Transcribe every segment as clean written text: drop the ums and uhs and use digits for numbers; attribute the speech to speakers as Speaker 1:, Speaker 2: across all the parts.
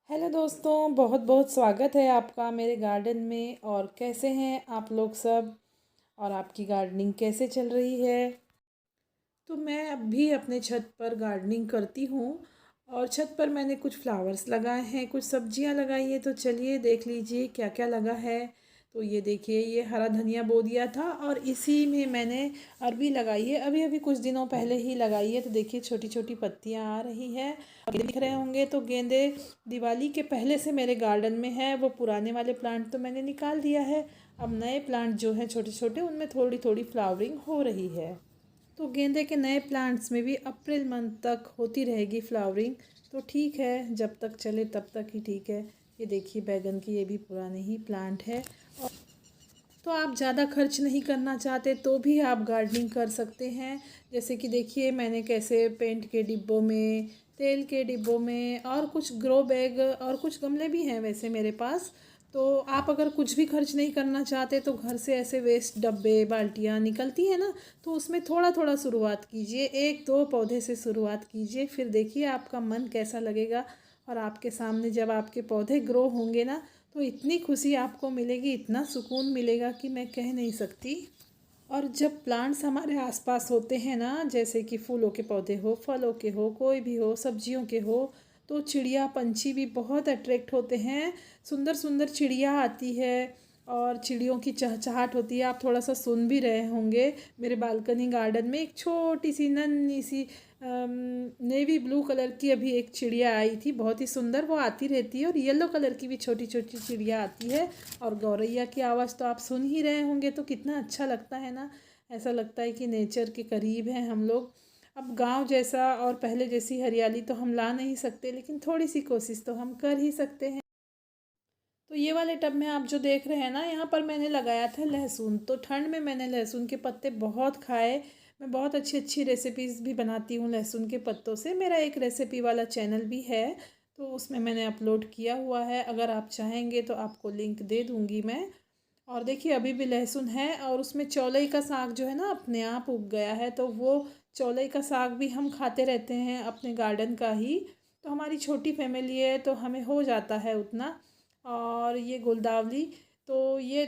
Speaker 1: Hello दोस्तों, बहुत बहुत स्वागत है आपका मेरे गार्डन में। और कैसे हैं आप लोग सब? और आपकी गार्डनिंग कैसे चल रही है? तो मैं अभी अपने छत पर गार्डनिंग करती हूँ। और छत पर मैंने कुछ फ्लावर्स लगाए हैं, कुछ सब्जियाँ लगाई हैं। तो चलिए देख लीजिए क्या क्या लगा है। तो ये देखिए, ये हरा धनिया बो दिया था और इसी में मैंने अरबी लगाई है। अभी अभी कुछ दिनों पहले ही लगाई है। तो देखिए छोटी छोटी पत्तियाँ आ रही हैं। गेंदे दिख रहे होंगे, तो गेंदे दिवाली के पहले से मेरे गार्डन में है। वो पुराने वाले प्लांट तो मैंने निकाल दिया है। अब नए प्लांट जो हैं छोटे छोटे, उनमें थोड़ी थोड़ी फ्लावरिंग हो रही है। तो गेंदे के नए प्लांट्स में भी अप्रैल मंथ तक होती रहेगी फ्लावरिंग। तो ठीक है, जब तक चले तब तक ही ठीक है। ये देखिए बैगन की, ये भी पुराने ही प्लांट है। और तो आप ज़्यादा खर्च नहीं करना चाहते तो भी आप गार्डनिंग कर सकते हैं। जैसे कि देखिए मैंने कैसे पेंट के डिब्बों में, तेल के डिब्बों में, और कुछ ग्रो बैग और कुछ गमले भी हैं वैसे मेरे पास। तो आप अगर कुछ भी खर्च नहीं करना चाहते तो घर से ऐसे वेस्ट डब्बे बाल्टियाँ निकलती हैं ना, तो उसमें थोड़ा थोड़ा शुरुआत कीजिए। एक दो पौधे से शुरुआत कीजिए, फिर देखिए आपका मन कैसा लगेगा। और आपके सामने जब आपके पौधे ग्रो होंगे ना, तो इतनी खुशी आपको मिलेगी, इतना सुकून मिलेगा कि मैं कह नहीं सकती। और जब प्लांट्स हमारे आसपास होते हैं ना, जैसे कि फूलों के पौधे हो, फलों के हो, कोई भी हो, सब्जियों के हो, तो चिड़िया पंछी भी बहुत अट्रैक्ट होते हैं। सुंदर सुंदर चिड़िया आती है और चिड़ियों की चहचहाट होती है। आप थोड़ा सा सुन भी रहे होंगे। मेरे बालकनी गार्डन में एक छोटी सी नन्ही सी नेवी ब्लू कलर की अभी एक चिड़िया आई थी, बहुत ही सुंदर। वो आती रहती है। और येलो कलर की भी छोटी छोटी चिड़िया आती है। और गौरैया की आवाज़ तो आप सुन ही रहे होंगे। तो कितना अच्छा लगता है ना। ऐसा लगता है कि नेचर के करीब हैं हम लोग। अब गांव जैसा और पहले जैसी हरियाली तो हम ला नहीं सकते, लेकिन थोड़ी सी कोशिश तो हम कर ही सकते हैं। तो ये वाले टब में आप जो देख रहे हैं ना, यहाँ पर मैंने लगाया था लहसुन। तो ठंड में मैंने लहसुन के पत्ते बहुत खाए। मैं बहुत अच्छी अच्छी रेसिपीज़ भी बनाती हूँ लहसुन के पत्तों से। मेरा एक रेसिपी वाला चैनल भी है, तो उसमें मैंने अपलोड किया हुआ है। अगर आप चाहेंगे तो आपको लिंक दे दूँगी मैं। और देखिए अभी भी लहसुन है, और उसमें चौलाई का साग जो है ना अपने आप उग गया है। तो वो चौलाई का साग भी हम खाते रहते हैं अपने गार्डन का ही। तो हमारी छोटी फैमिली है तो हमें हो जाता है उतना। और ये गुलदावली, तो ये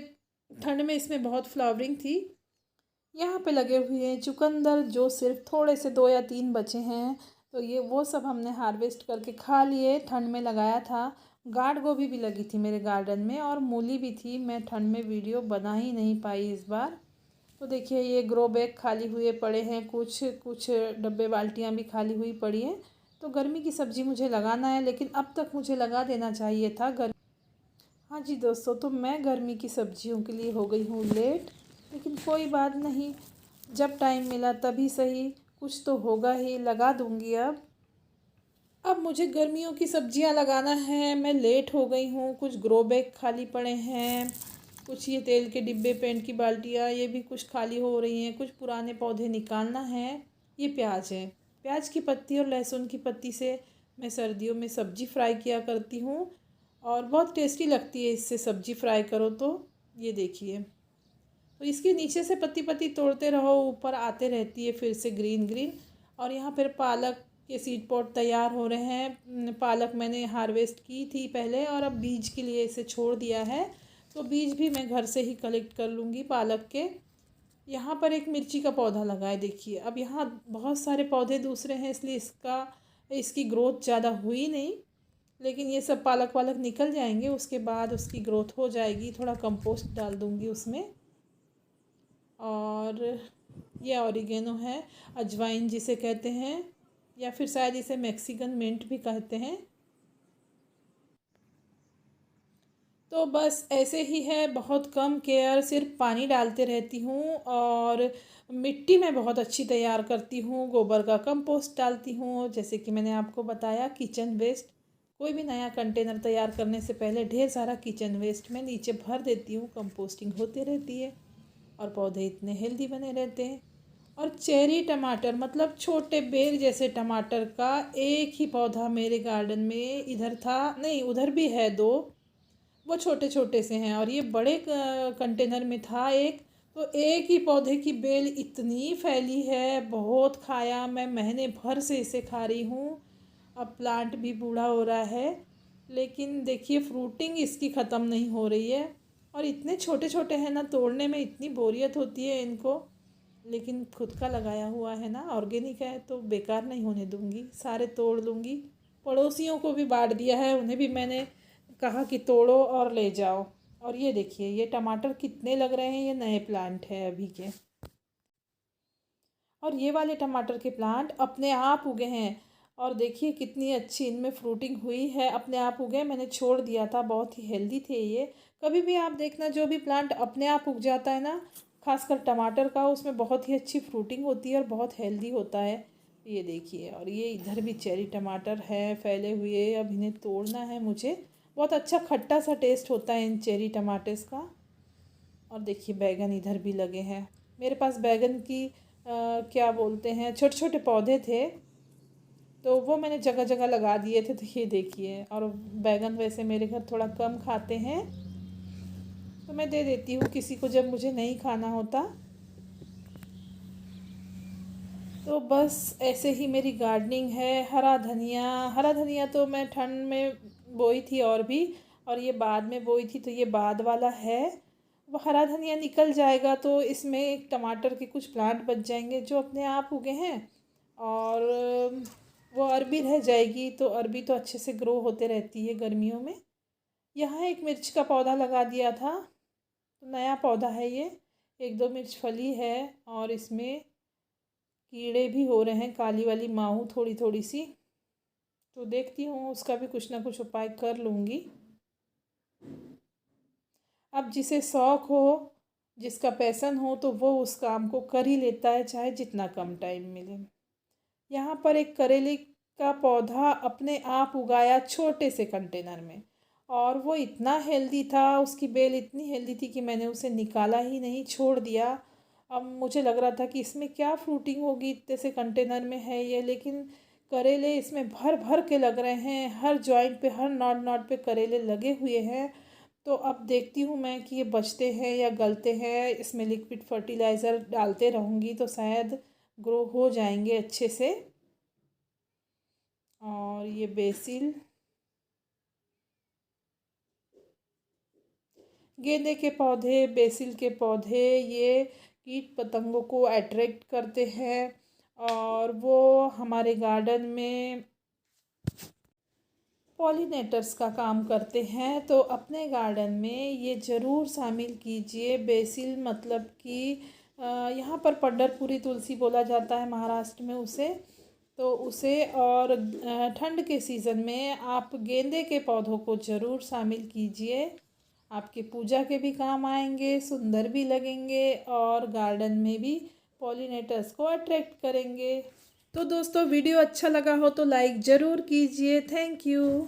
Speaker 1: ठंड में इसमें बहुत फ्लावरिंग थी। यहाँ पे लगे हुए हैं चुकंदर, जो सिर्फ थोड़े से दो या तीन बचे हैं। तो ये वो सब हमने हार्वेस्ट करके खा लिए। ठंड में लगाया था। गार्ड गोभी भी लगी थी मेरे गार्डन में, और मूली भी थी। मैं ठंड में वीडियो बना ही नहीं पाई इस बार। तो देखिए ये ग्रो बैग खाली हुए पड़े हैं, कुछ कुछ डब्बे बाल्टियाँ भी खाली हुई पड़ी हैं। तो गर्मी की सब्ज़ी मुझे लगाना है, लेकिन अब तक मुझे लगा देना चाहिए था। हाँ जी दोस्तों, तो मैं गर्मी की सब्जियों के लिए हो गई हूँ लेट। लेकिन कोई बात नहीं, जब टाइम मिला तभी सही, कुछ तो होगा ही, लगा दूँगी अब मुझे गर्मियों की सब्जियां लगाना है। मैं लेट हो गई हूँ। कुछ ग्रो बैग खाली पड़े हैं, कुछ ये तेल के डिब्बे, पेंट की बाल्टियाँ, ये भी कुछ खाली हो रही हैं। कुछ पुराने पौधे निकालना है। ये प्याज है, प्याज की पत्ती और लहसुन की पत्ती से मैं सर्दियों में सब्जी फ्राई किया करती हूँ, और बहुत टेस्टी लगती है इससे सब्जी फ्राई करो तो। ये देखिए, तो इसके नीचे से पत्ती पत्ती तोड़ते रहो, ऊपर आते रहती है फिर से ग्रीन ग्रीन। और यहाँ पर पालक के सीड पॉट तैयार हो रहे हैं। पालक मैंने हार्वेस्ट की थी पहले, और अब बीज के लिए इसे छोड़ दिया है। तो बीज भी मैं घर से ही कलेक्ट कर लूँगी पालक के। यहाँ पर एक मिर्ची का पौधा लगा है देखिए। अब यहाँ बहुत सारे पौधे दूसरे हैं, इसलिए इसकी ग्रोथ ज़्यादा हुई नहीं। लेकिन ये सब पालक वालक निकल जाएंगे, उसके बाद उसकी ग्रोथ हो जाएगी। थोड़ा कंपोस्ट डाल दूँगी उसमें। और ये ऑरिगेनो है, अजवाइन जिसे कहते हैं, या फिर शायद इसे मैक्सिकन मिंट भी कहते हैं। तो बस ऐसे ही है, बहुत कम केयर, सिर्फ पानी डालते रहती हूँ। और मिट्टी मैं बहुत अच्छी तैयार करती हूँ। गोबर का कंपोस्ट डालती हूँ, जैसे कि मैंने आपको बताया किचन वेस्ट। कोई भी नया कंटेनर तैयार करने से पहले ढेर सारा किचन वेस्ट मैं नीचे भर देती हूँ। कंपोस्टिंग होती रहती है और पौधे इतने हेल्दी बने रहते हैं। और चेरी टमाटर, मतलब छोटे बेर जैसे टमाटर का एक ही पौधा मेरे गार्डन में इधर था, नहीं उधर भी है दो। वो छोटे छोटे से हैं, और ये बड़े कंटेनर में था एक। तो एक ही पौधे की बेल इतनी फैली है, बहुत खाया मैं, महीने भर से इसे खा रही हूँ। अब प्लांट भी बूढ़ा हो रहा है। लेकिन देखिए फ्रूटिंग इसकी ख़त्म नहीं हो रही है। और इतने छोटे छोटे हैं ना, तोड़ने में इतनी बोरियत होती है इनको। लेकिन खुद का लगाया हुआ है ना, ऑर्गेनिक है, तो बेकार नहीं होने दूंगी, सारे तोड़ लूँगी। पड़ोसियों को भी बांट दिया है, उन्हें भी मैंने कहा कि तोड़ो और ले जाओ। और ये देखिए ये टमाटर कितने लग रहे हैं, ये नए प्लांट है अभी के। और ये वाले टमाटर के प्लांट अपने आप उगे हैं। और देखिए कितनी अच्छी इनमें फ्रूटिंग हुई है, अपने आप उगे। मैंने छोड़ दिया था, बहुत ही हेल्दी थे ये। कभी भी आप देखना, जो भी प्लांट अपने आप उग जाता है ना, खासकर टमाटर का, उसमें बहुत ही अच्छी फ्रूटिंग होती है और बहुत हेल्दी होता है। ये देखिए, और ये इधर भी चेरी टमाटर है फैले हुए, अब इन्हें तोड़ना है मुझे। बहुत अच्छा खट्टा सा टेस्ट होता है इन चेरी टमाटर्स का। और देखिए बैगन इधर भी लगे हैं। मेरे पास बैगन की क्या बोलते हैं, छोटे छोटे पौधे थे, तो वो मैंने जगह जगह लगा दिए थे। तो ये देखिए, और बैगन वैसे मेरे घर थोड़ा कम खाते हैं, तो मैं दे देती हूँ किसी को जब मुझे नहीं खाना होता। तो बस ऐसे ही मेरी गार्डनिंग है। हरा धनिया, हरा धनिया तो मैं ठंड में बोई थी और भी, और ये बाद में बोई थी, तो ये बाद वाला है। वो हरा धनिया निकल जाएगा तो इसमें एक टमाटर के कुछ प्लांट बच जाएंगे जो अपने आप उगे हैं। और वो अरबी रह जाएगी, तो अरबी तो अच्छे से ग्रो होते रहती है गर्मियों में। यहाँ एक मिर्च का पौधा लगा दिया था, तो नया पौधा है ये। एक दो मिर्च फली है, और इसमें कीड़े भी हो रहे हैं, काली वाली माहू थोड़ी थोड़ी सी। तो देखती हूँ, उसका भी कुछ ना कुछ उपाय कर लूँगी। अब जिसे शौक़ हो, जिसका पैसन हो, तो वो उस काम को कर ही लेता है, चाहे जितना कम टाइम मिले। यहाँ पर एक करेले का पौधा अपने आप उगाया छोटे से कंटेनर में, और वो इतना हेल्दी था, उसकी बेल इतनी हेल्दी थी कि मैंने उसे निकाला ही नहीं, छोड़ दिया। अब मुझे लग रहा था कि इसमें क्या फ्रूटिंग होगी, इतने से कंटेनर में है ये, लेकिन करेले इसमें भर भर के लग रहे हैं। हर जॉइंट पे, हर नॉट नॉट पे करेले लगे हुए हैं। तो अब देखती हूँ मैं कि ये बचते हैं या गलते हैं। इसमें लिक्विड फर्टिलाइज़र डालते रहूँगी तो शायद ग्रो हो जाएंगे अच्छे से। और ये बेसिल, गेंदे के पौधे, बेसिल के पौधे, ये कीट पतंगों को अट्रैक्ट करते हैं, और वो हमारे गार्डन में पॉलिनेटर्स का काम करते हैं। तो अपने गार्डन में ये ज़रूर शामिल कीजिए। बेसिल मतलब कि यहाँ पर पंढरपुरी तुलसी बोला जाता है महाराष्ट्र में उसे, तो उसे। और ठंड के सीज़न में आप गेंदे के पौधों को ज़रूर शामिल कीजिए। आपके पूजा के भी काम आएंगे, सुंदर भी लगेंगे, और गार्डन में भी पॉलिनेटर्स को अट्रैक्ट करेंगे। तो दोस्तों, वीडियो अच्छा लगा हो तो लाइक ज़रूर कीजिए। Thank you.